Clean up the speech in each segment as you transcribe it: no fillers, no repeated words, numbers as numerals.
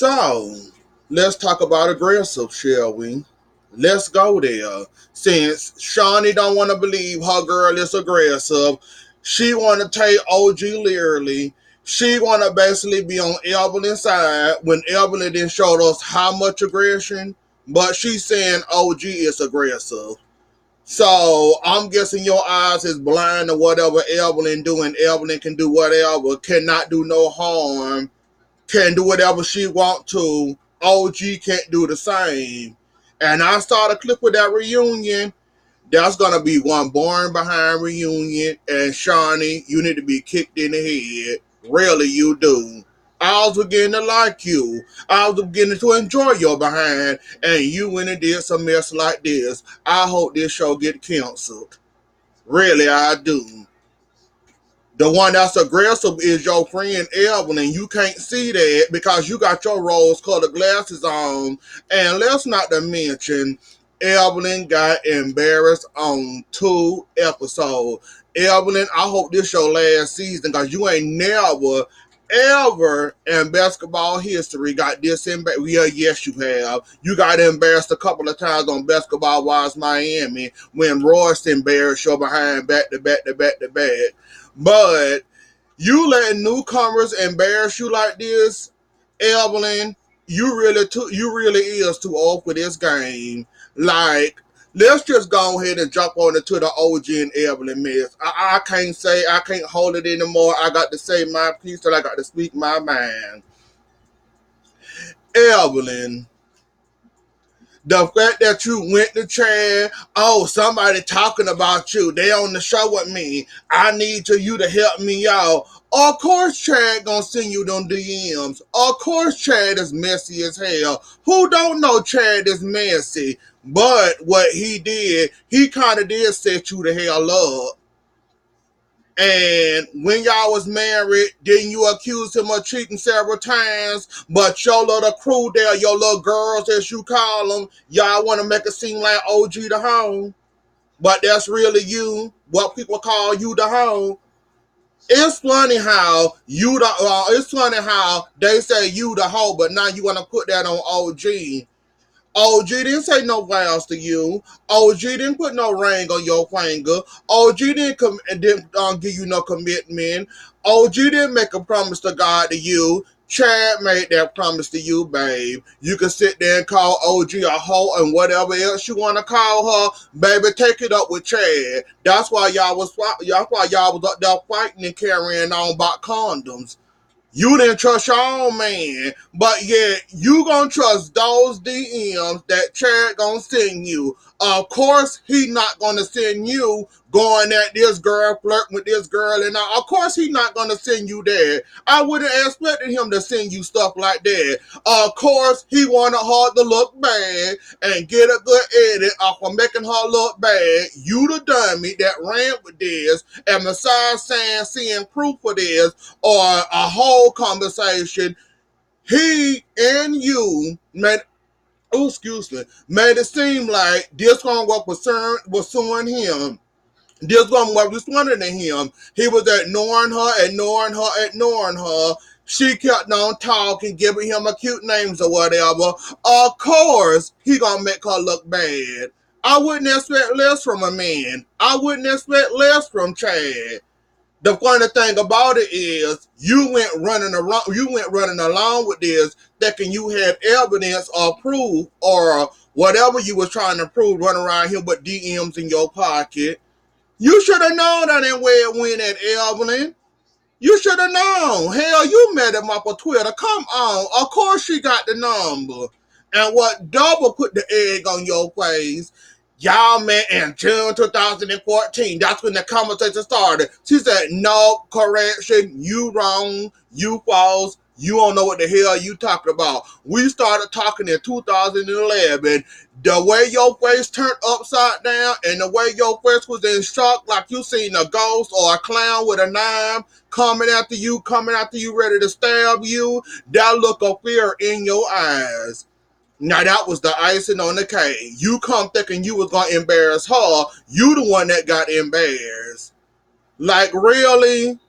So, let's talk about aggressive, shall we? Let's go there. Since Shawnee don't want to believe her girl is aggressive, she want to take OG literally. She want to basically be on Evelyn's side when Evelyn didn't show us how much aggression, but she's saying OG is aggressive. So I'm guessing your eyes is blind to whatever Evelyn doing. Evelyn can do whatever, cannot do no harm, can do whatever she want to. OG can't do the same. And I saw the clip with that reunion. That's gonna be one born behind reunion. And Shawnee, you need to be kicked in the head. Really, you do. I was beginning to like you. I was beginning to enjoy your behind, and you went and did some mess like this. I hope this show get canceled. Really, I do. The one that's aggressive is your friend Evelyn. You can't see that because you got your rose-colored glasses on. And let's not to mention, Evelyn got embarrassed on 2 episodes. Evelyn, I hope this your last season because you ain't never, ever in basketball history got this embarrassed. Yeah, yes, you have. You got embarrassed a couple of times on Basketball Wives Miami when Royce embarrassed you behind back to back to back to back. But you letting newcomers embarrass you like this, Evelyn, you really is too old for this game. Like, let's just go ahead and jump on into the OG and Evelyn mess. I can't say, I can't hold it anymore. I got to say my piece and I got to speak my mind. Evelyn, the fact that you went to Chad, oh, somebody talking about you. They on the show with me. I need you to help me out. Of course Chad gonna send you them DMs. Of course Chad is messy as hell. Who don't know Chad is messy? But what he did, he kind of did set you the hell up. And when y'all was married, didn't you accuse him of cheating several times? But your little crew there, your little girls as you call them, y'all want to make it seem like OG the hoe. But that's really you, what people call you the hoe. It's funny how it's funny how they say you the hoe, but now you want to put that on OG. OG didn't say no vows to you. OG didn't put no ring on your finger. OG didn't give you no commitment. OG didn't make a promise to God to you. Chad made that promise to you, babe. You can sit there and call OG a hoe and whatever else you want to call her, baby. Take it up with Chad. That's why y'all was up there fighting and carrying on about condoms. You didn't trust your own man, but yet you gonna trust those DMs that Chad gonna send you. Of course, he not gonna send you going at this girl, flirting with this girl, and all. Of course, he not gonna send you there. I wouldn't expected him to send you stuff like that. Of course, he wanted her to look bad and get a good edit off of making her look bad. You the dummy that ran with this, and besides saying seeing proof of this, or a whole conversation, he and you made it seem like this one was suing him. This one was responding to him. He was ignoring her. She kept on talking, giving him a cute names or whatever. Of course, he gonna make her look bad. I wouldn't expect less from a man. I wouldn't expect less from Chad. The funny thing about it is you went running around, you went running along with this, thinking you had evidence or proof or whatever you was trying to prove, running around here with DMs in your pocket. You should have known that ain't where it went at, Evelyn. You should have known. Hell, you met him up on Twitter. Come on. Of course she got the number. And what double put the egg on your face? Y'all met in June 2014. That's when the conversation started. She said, no, correction, you wrong, you false, you don't know what the hell you talking about. We started talking in 2011. The way your face turned upside down and the way your face was in shock like you seen a ghost or a clown with a knife coming after you, ready to stab you, that look of fear in your eyes. Now that was the icing on the cake. You come thinking you was gonna embarrass her. You the one that got embarrassed. Like really?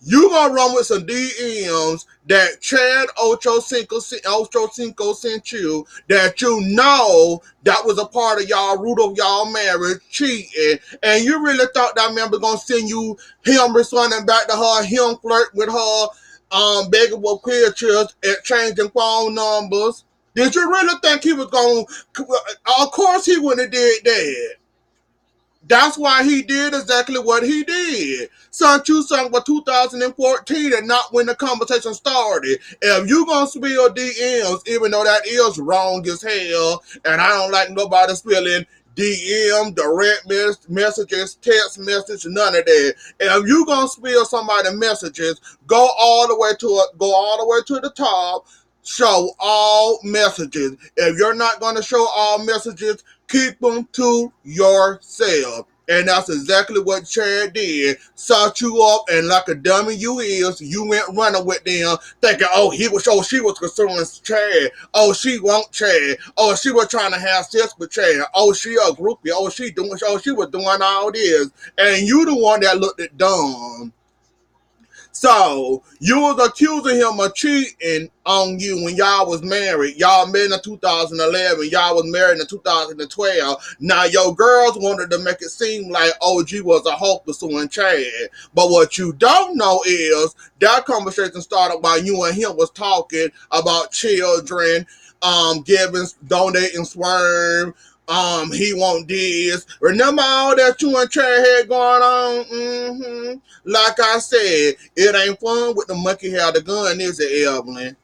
You gonna run with some DMs that Chad Ochocinco sent you, that you know that was a part of y'all root of y'all marriage, cheating, and you really thought that man was gonna send you him responding back to her, him flirt with her, begging for pictures, exchanging phone numbers. Did you really think he was gonna? Of course he wouldn't have did that. That's why he did exactly what he did. Sent you something for 2014 and not when the conversation started. If you gonna spill DMs, even though that is wrong as hell, and I don't like nobody spilling DM, direct messages, text message, none of that. If you gonna spill somebody messages, go all the way to the top. Show all messages. If you're not gonna show all messages, keep them to yourself. And that's exactly what Chad did. Sought you up, and like a dummy you is, you went running with them, thinking, she was considering Chad. Oh, she want Chad. Oh, she was trying to have sex with Chad. Oh, she a groupie. She was doing all this. And you the one that looked at dumb. So you was accusing him of cheating on you when y'all was married. Y'all met in 2011. Y'all was married in 2012. Now your girls wanted to make it seem like OG was a hoe pursuing Chad. But what you don't know is that conversation started while you and him was talking about children, giving, donating sperm. He want this. Remember all that you and Chad had going on? Mm-hmm. Like I said, it ain't fun with the monkey hair. The gun, is it, Evelyn?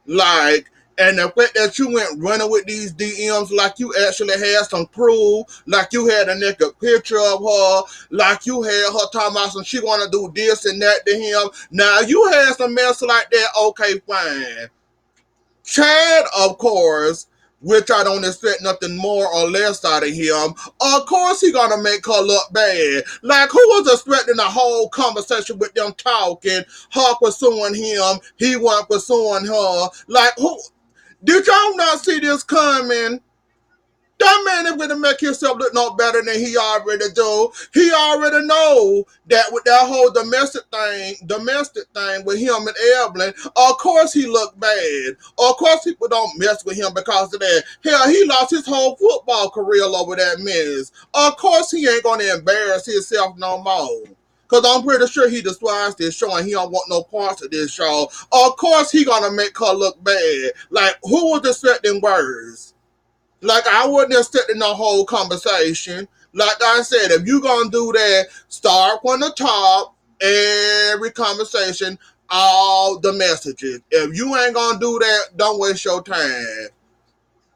Like, and the fact that you went running with these DMs like you actually had some proof, like you had a naked picture of her, like you had her talking about some she want to do this and that to him. Now, you had some mess like that, okay, fine. Chad, of course, which I don't expect nothing more or less out of him, of course he gonna make her look bad. Like, who was expecting a whole conversation with them talking, her pursuing him, he wasn't pursuing her? Like, who? Did y'all not see this coming? That man is going to make himself look no better than he already do. He already know that with that whole domestic thing with him and Evelyn, of course he look bad. Of course people don't mess with him because of that. Hell, he lost his whole football career over that mess. Of course he ain't going to embarrass himself no more. Cause I'm pretty sure he despised this show and he don't want no parts of this show. Of course he gonna make her look bad. Like, who was expecting worse? Like, I wasn't expecting the whole conversation. Like I said, if you gonna do that, start from the top, every conversation, all the messages. If you ain't gonna do that, don't waste your time.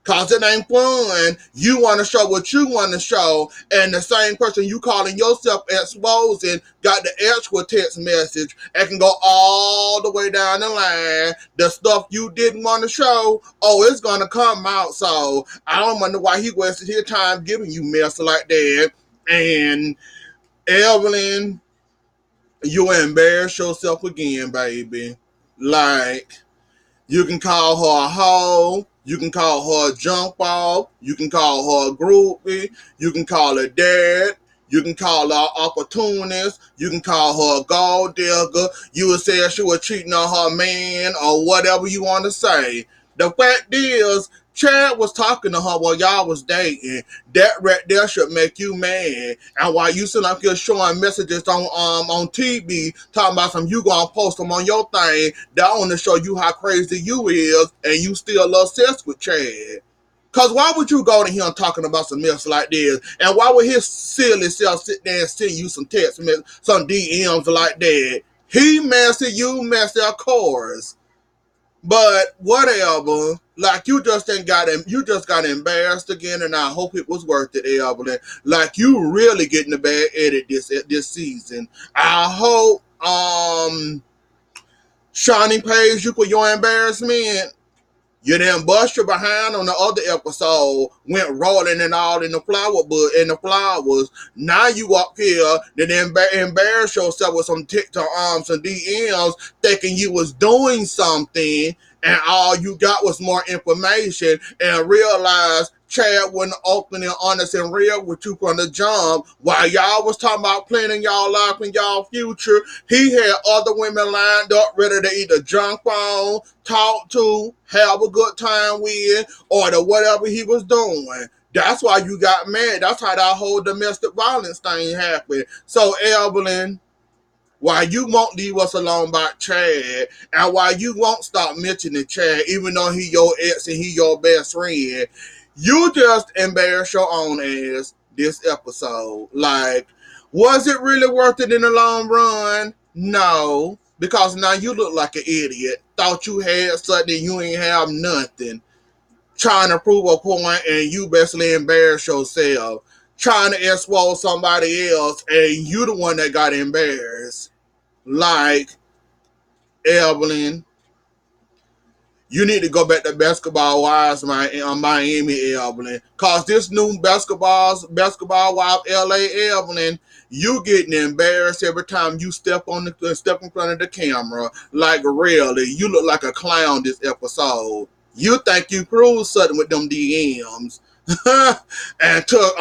Cause it ain't fun. You want to show what you want to show, and the same person you calling yourself exposing got the extra text message and can go all the way down the line. The stuff you didn't want to show, it's gonna come out. So I don't wonder why he wasted his time giving you mess like that. And Evelyn, you embarrass yourself again, baby. Like, you can call her a hoe. You can call her a jump off. You can call her a groupie. You can call her dad. You can call her opportunist. You can call her a gold digger. You would say she was cheating on her man or whatever you want to say. The fact is, Chad was talking to her while y'all was dating. That right there should make you mad. And while you sitting up here showing messages on TV, talking about some, you gonna post them on your thing, that only show you how crazy you is, and you still love sex with Chad. Cause why would you go to him talking about some mess like this? And why would his silly self sit there and send you some text, some DMs like that? He messy, you messy, of course. But whatever, like you just got embarrassed again, and I hope it was worth it, Evelyn. Like, you really getting the bad edit this season. I hope Shawnee pays you for your embarrassment. You didn't bust your behind on the other episode, went rolling and all in the flowers. Now you up here, then embarrass yourself with some TikTok some DMs, thinking you was doing something, and all you got was more information, and realize Chad wasn't open and honest and real with you from the jump. While y'all was talking about planning y'all life and y'all future, he had other women lined up ready to either jump on, talk to, have a good time with, or to whatever he was doing. That's why you got mad. That's how that whole domestic violence thing happened. So, Evelyn, why you won't leave us alone about Chad, and why you won't stop mentioning Chad, even though he your ex and he your best friend, you just embarrass your own ass this episode. Like, was it really worth it in the long run? No, because now you look like an idiot. Thought you had something, you ain't have nothing. Trying to prove a point, and you basically embarrass yourself. Trying to expose somebody else, and you the one that got embarrassed. Like, Evelyn, you need to go back to basketball wives, Miami, Evelyn. Cause this new basketball wife, LA, Evelyn, you getting embarrassed every time you step in front of the camera. Like, really, you look like a clown this episode. You think you proved something with them DMs. until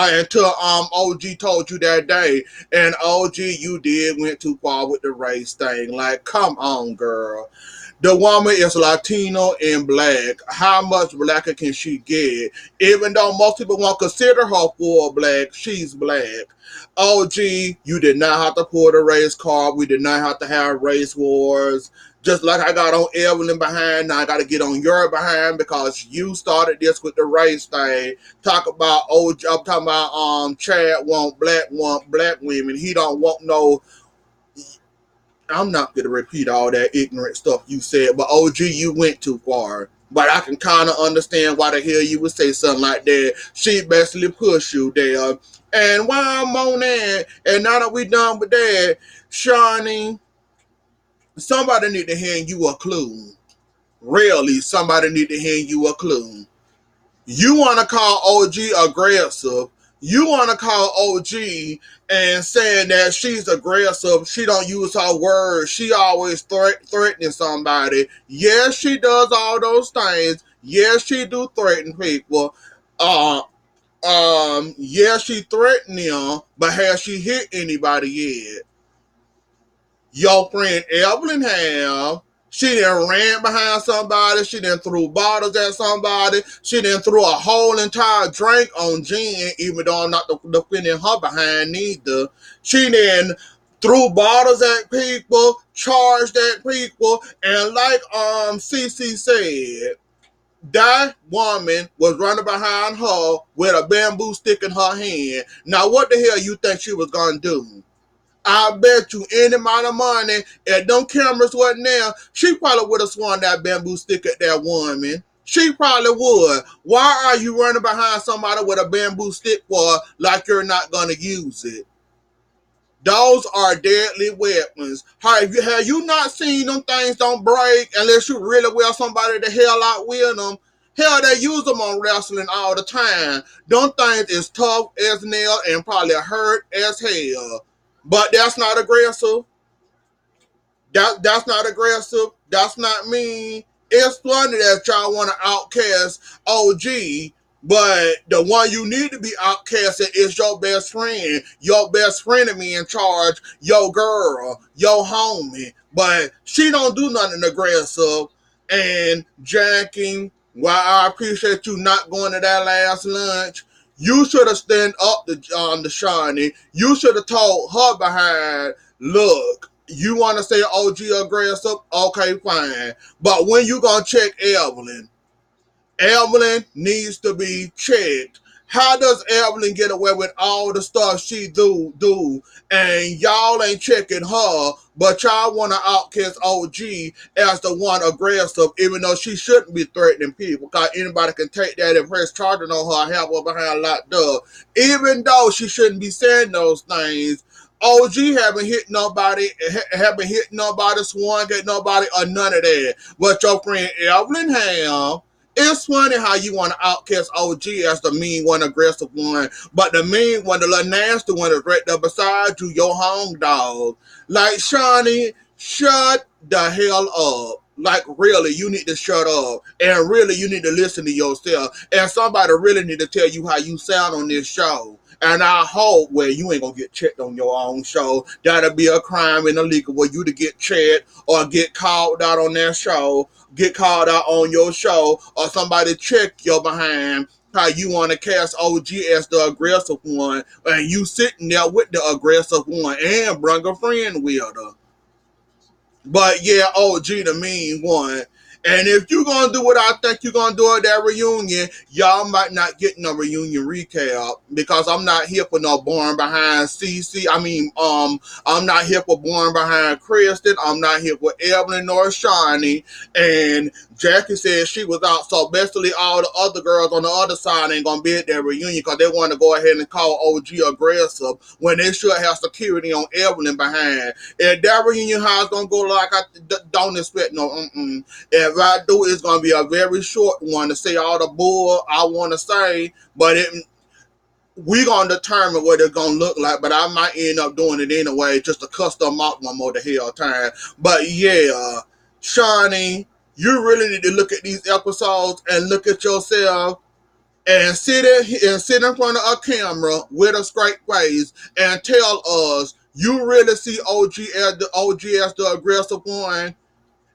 OG told you that day, and OG, you did went too far with the race thing. Like, come on, girl. The woman is Latino and black. How much blacker can she get? Even though most people won't consider her full black, she's black. OG, you did not have to pull the race card. We did not have to have race wars. Just like I got on Evelyn behind, now I got to get on your behind because you started this with the race thing. Talk about OG. I'm talking about Chad want black women. He don't want no. I'm not going to repeat all that ignorant stuff you said, but OG, you went too far. But I can kind of understand why the hell you would say something like that. She basically pushed you there. And while I'm on that, and now that we done with that, Shawnee, somebody need to hand you a clue. Really, somebody need to hand you a clue. You want to call OG aggressive. You want to call OG and saying that she's aggressive. She don't use her words. She always threatening somebody. Yes, she does all those things. Yes, she do threaten people. Yes, she threatened them, but has she hit anybody yet? Your friend Evelyn have. She done ran behind somebody. She done threw bottles at somebody. She done threw a whole entire drink on Jen, even though I'm not defending her behind neither. She done threw bottles at people, charged at people, and like CC said, that woman was running behind her with a bamboo stick in her hand. Now what the hell you think she was gonna do? I bet you any amount of money, if them cameras wasn't there, she probably would have swung that bamboo stick at that woman. She probably would. Why are you running behind somebody with a bamboo stick for like you're not going to use it? Those are deadly weapons. Have you not seen them things don't break unless you really wear somebody the hell out with them? Hell, they use them on wrestling all the time. Them things is tough as nail and probably hurt as hell. But that's not aggressive. That's not aggressive. That's not mean. It's funny that y'all want to outcast OG, but the one you need to be outcasted is your best friend. Your best friend of me in charge, your girl, your homie. But she don't do nothing aggressive. And Jackie, while I appreciate you not going to that last lunch, you should have stand up to Shawnee. You should have told her behind, look, you want to say OG aggressive? Okay, fine. But when you gonna check Evelyn? Evelyn needs to be checked. How does Evelyn get away with all the stuff she do and y'all ain't checking her, but y'all want to outcast OG as the one aggressive, even though she shouldn't be threatening people, because anybody can take that and press charges on her, have her behind locked up. Even though she shouldn't be saying those things, OG haven't hit nobody, swung at nobody, or none of that. But your friend Evelyn have. It's funny how you want to outcast OG as the mean one, aggressive one, but the mean one, the little nasty one, is right there beside you, your home dog. Like, Shawnee, shut the hell up. Like, really, you need to shut up. And really, you need to listen to yourself. And somebody really need to tell you how you sound on this show. And I hope where you ain't gonna get checked on your own show. That'll be a crime in the league where you to get checked or get called out on that show, get called out on your show, or somebody check your behind how you want to cast OG as the aggressive one, and you sitting there with the aggressive one and bring a friend with her. But yeah, OG the mean one. And if you're gonna do what I think you're gonna do at that reunion, y'all might not get no reunion recap because I'm not here for no born behind CC. I'm not here for born behind Kristen. I'm not here for Evelyn nor Shawnee. And Jackie said she was out, so basically all the other girls on the other side ain't gonna be at that reunion because they want to go ahead and call OG aggressive when they should have security on Evelyn behind. If that reunion how it's gonna go, like I don't expect no. If I do, it's gonna be a very short one to say all the bull I want to say, but we gonna determine what it's gonna look like. But I might end up doing it anyway, just to cuss them out one more the hell time. But yeah, Shawnee, you really need to look at these episodes and look at yourself and sit in front of a camera with a straight face and tell us you really see OG as the aggressive one.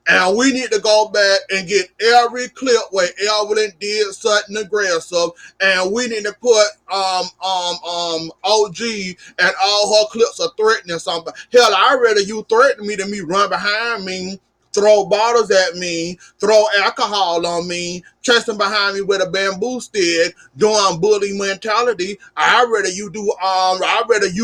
And we need to go back and get every clip where Evelyn did something aggressive, and we need to put OG and all her clips are threatening something. Hell, I'd rather you threaten me than me run behind me, throw bottles at me, throw alcohol on me, chasing behind me with a bamboo stick, doing bully mentality. I'd rather you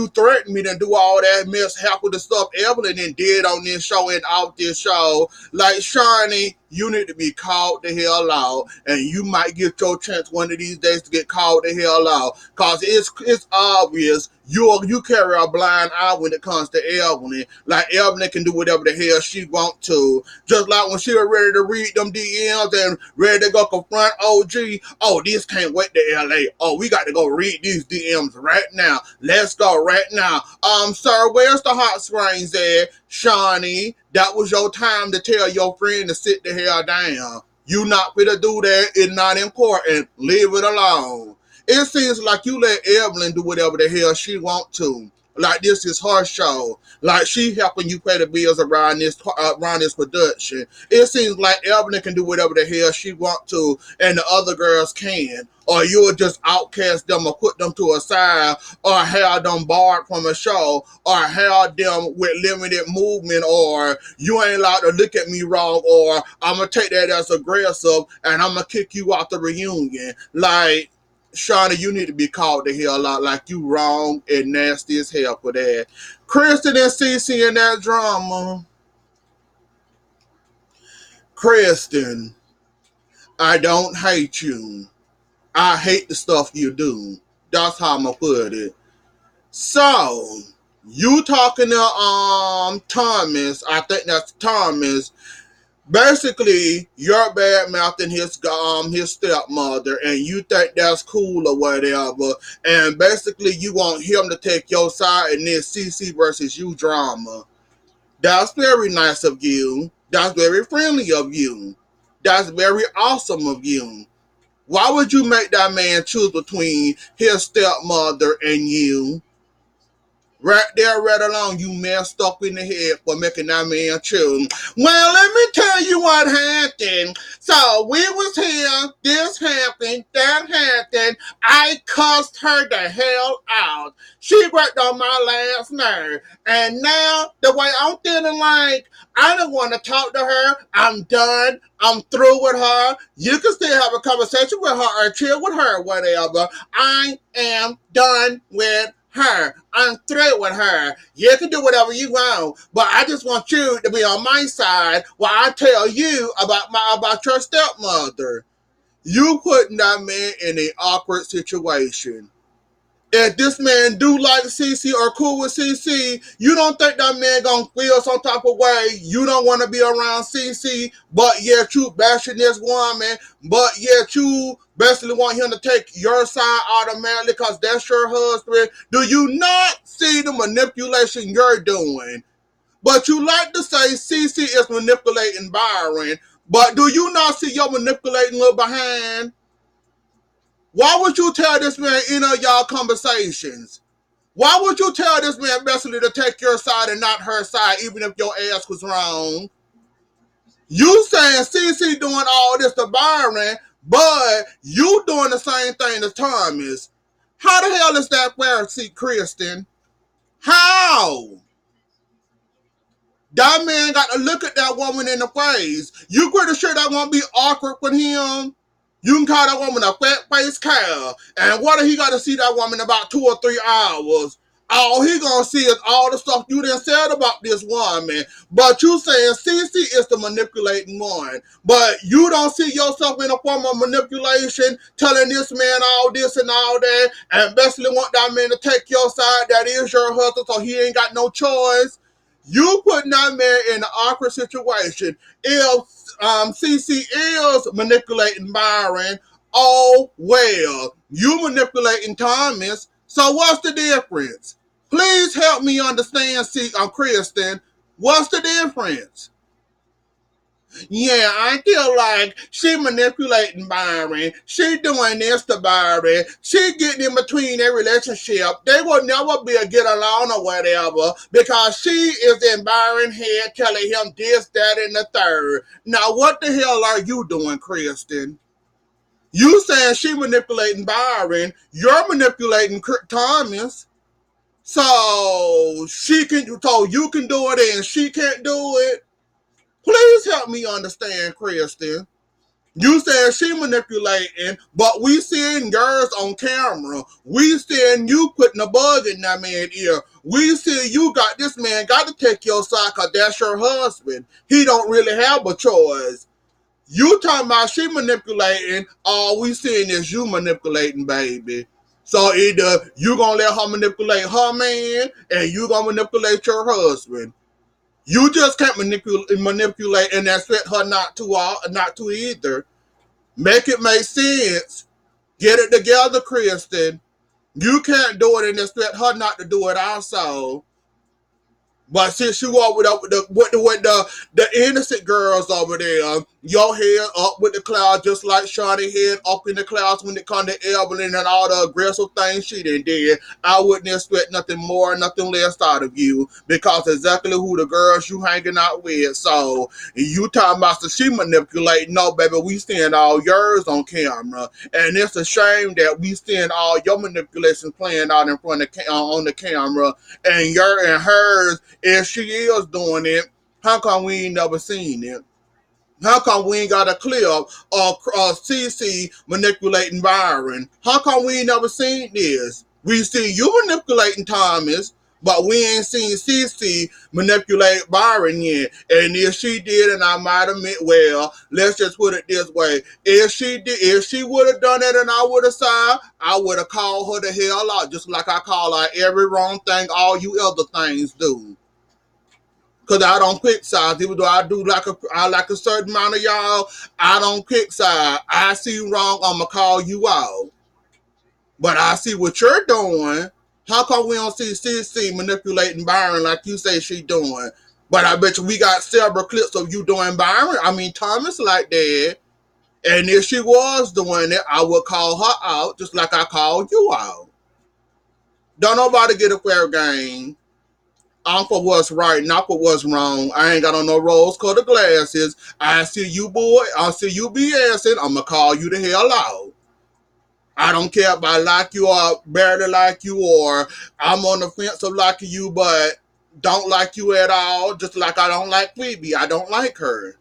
threaten me than do all that mess, half of the stuff Evelyn did on this show and off this show. Like, Shawnee, you need to be called the hell out, and you might get your chance one of these days to get called the hell out. Cause it's obvious you carry a blind eye when it comes to Evelyn. Like, Evelyn can do whatever the hell she want to. Just like when she was ready to read them DMs and ready to go confront OG. Oh, this can't wait to LA. Oh, we got to go read these DMs right now. Let's go right now. Sir, where's the hot springs at? Shawnee, that was your time to tell your friend to sit the hell down. You not gonna do that. It's not important. Leave it alone. It seems like you let Evelyn do whatever the hell she want to. Like, this is her show. Like, she helping you pay the bills around this production. It seems like Evelyn can do whatever the hell she want to, and the other girls can. Or you'll just outcast them or put them to a side, or have them barred from a show, or have them with limited movement, or you ain't allowed to look at me wrong, or I'm gonna take that as aggressive and I'm gonna kick you out the reunion. Like, Shawnee, you need to be called the hell out. Like, you wrong and nasty as hell for that. Kristen and Cece in that drama. Kristen, I don't hate you. I hate the stuff you do. That's how I'm gonna put it. So, you talking to Thomas, I think that's Thomas. Basically, you're bad mouthing his stepmother, and you think that's cool or whatever. And basically, you want him to take your side in this CC versus you drama. That's very nice of you. That's very friendly of you. That's very awesome of you. Why would you make that man choose between his stepmother and you? Right there, right along, you messed up in the head for making that man choose. Well, let me tell you what happened. So we was here, this happened, that happened. I cussed her the hell out. She worked on my last nerve. And now, the way I'm feeling, like, I don't want to talk to her. I'm done. I'm through with her. You can still have a conversation with her or chill with her, whatever. I am done with her. I'm through with her. You can do whatever you want, but I just want you to be on my side while I tell you about your stepmother. You putting that man in an awkward situation. If this man do like CC or cool with CC, you don't think that man gonna feel some type of way. You don't want to be around CC, but yet you bashing this woman, but yet you basically want him to take your side automatically because that's your husband. Do you not see the manipulation you're doing? But you like to say Cece is manipulating Byron. But do you not see your manipulating little behind? Why would you tell this man any of y'all conversations? Why would you tell this man basically to take your side and not her side, even if your ass was wrong? You saying Cece doing all this to Byron, but you doing the same thing to Thomas. How the hell is that fair, see, Kristen? How? That man got to look at that woman in the face. You pretty sure that won't be awkward for him? You can call that woman a fat-faced cow. And what if he got to see that woman about 2 or 3 hours? All he gonna see is all the stuff you done said about this woman. But you saying Cece is the manipulating one. But you don't see yourself in a form of manipulation, telling this man all this and all that, and basically want that man to take your side. That is your husband, so he ain't got no choice. You putting that man in an awkward situation. If CC is manipulating Byron, oh well. You manipulating Thomas. So what's the difference? Please help me understand, Kristen. What's the difference? Yeah, I feel like she manipulating Byron. She doing this to Byron. She getting in between their relationship. They will never be a get along or whatever because she is in Byron's head telling him this, that, and the third. Now, what the hell are you doing, Kristen? You saying she manipulating Byron. You're manipulating Thomas. So you can do it and she can't do it. Please help me understand, Kristen. You said she manipulating, but we seeing girls on camera. We seeing you putting a bug in that man's ear. We see you got this man got to take your side because that's your husband. He don't really have a choice. You talking about she manipulating, all we seeing is you manipulating, baby. So either you gonna let her manipulate her man and you gonna manipulate your husband. You just can't manipulate and expect her not to either. Make it make sense. Get it together, Kristen. You can't do it and expect her not to do it also. But since you are with the innocent girls over there, your head up with the clouds, just like Shawnee head up in the clouds when it comes to Evelyn and all the aggressive things she did, I wouldn't expect nothing more, nothing less out of you because exactly who the girls you hanging out with. So you talking about she manipulating? No, baby, we seeing all yours on camera, and it's a shame that we seeing all your manipulations playing out in front of on the camera, and your and hers. If she is doing it, how come we ain't never seen it? How come we ain't got a clip of CC manipulating Byron? How come we ain't never seen this? We see you manipulating Thomas, but we ain't seen CC manipulate Byron yet. And if she did, and I might admit, well, let's just put it this way: if she would have done it, and I would have signed, I would have called her the hell out, just like I call out every wrong thing all you other things do. Cause I don't pick sides, even though I like a certain amount of y'all. I don't pick sides. I see you wrong, I'ma call you out. But I see what you're doing. How come we don't see CC manipulating Byron like you say she doing? But I bet you we got several clips of you doing Thomas like that. And if she was doing it, I would call her out just like I called you out. Don't nobody get a fair game. I'm for what's right, not for what's wrong. I ain't got on no rose-colored glasses. I see you, boy. I see you BSing. I'm going to call you the hell out. I don't care if I like you or barely like you or I'm on the fence of liking you, but don't like you at all. Just like I don't like Phoebe. I don't like her.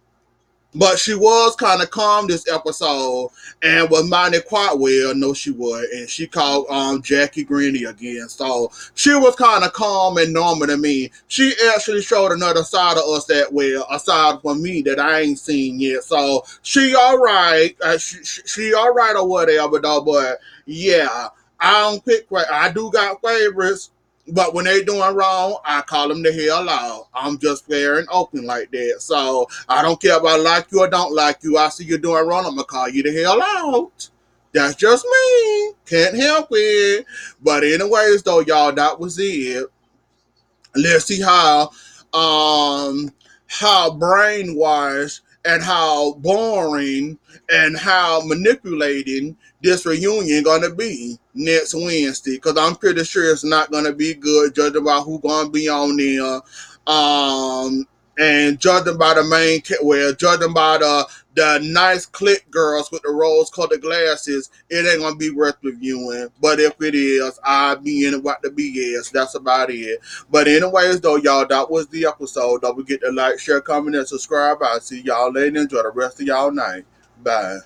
But she was kind of calm this episode and was minded quite well. No, she was. And she called Jackie Greeny again. So she was kind of calm and normal to me. She actually showed another side of us that well, aside from me that I ain't seen yet. So she all right. She all right or whatever, though. But yeah, I don't pick. I do got favorites. But when they doing wrong, I call them the hell out. I'm just fair and open like that. So I don't care if I like you or don't like you. I see you doing wrong, I'm going to call you the hell out. That's just me. Can't help it. But anyways, though, y'all, that was it. Let's see how how brainwashed and how boring and how manipulating this reunion gonna be next Wednesday. Cause I'm pretty sure it's not gonna be good, judging by who gonna be on there. And judging by the judging by the nice click girls with the rose-colored glasses, it ain't gonna be worth reviewing. But if it is, I be in it with the BS. That's about it. But anyways, though, y'all, that was the episode. Don't forget to like, share, comment, and subscribe. I'll see y'all later. Enjoy the rest of y'all night. Bye.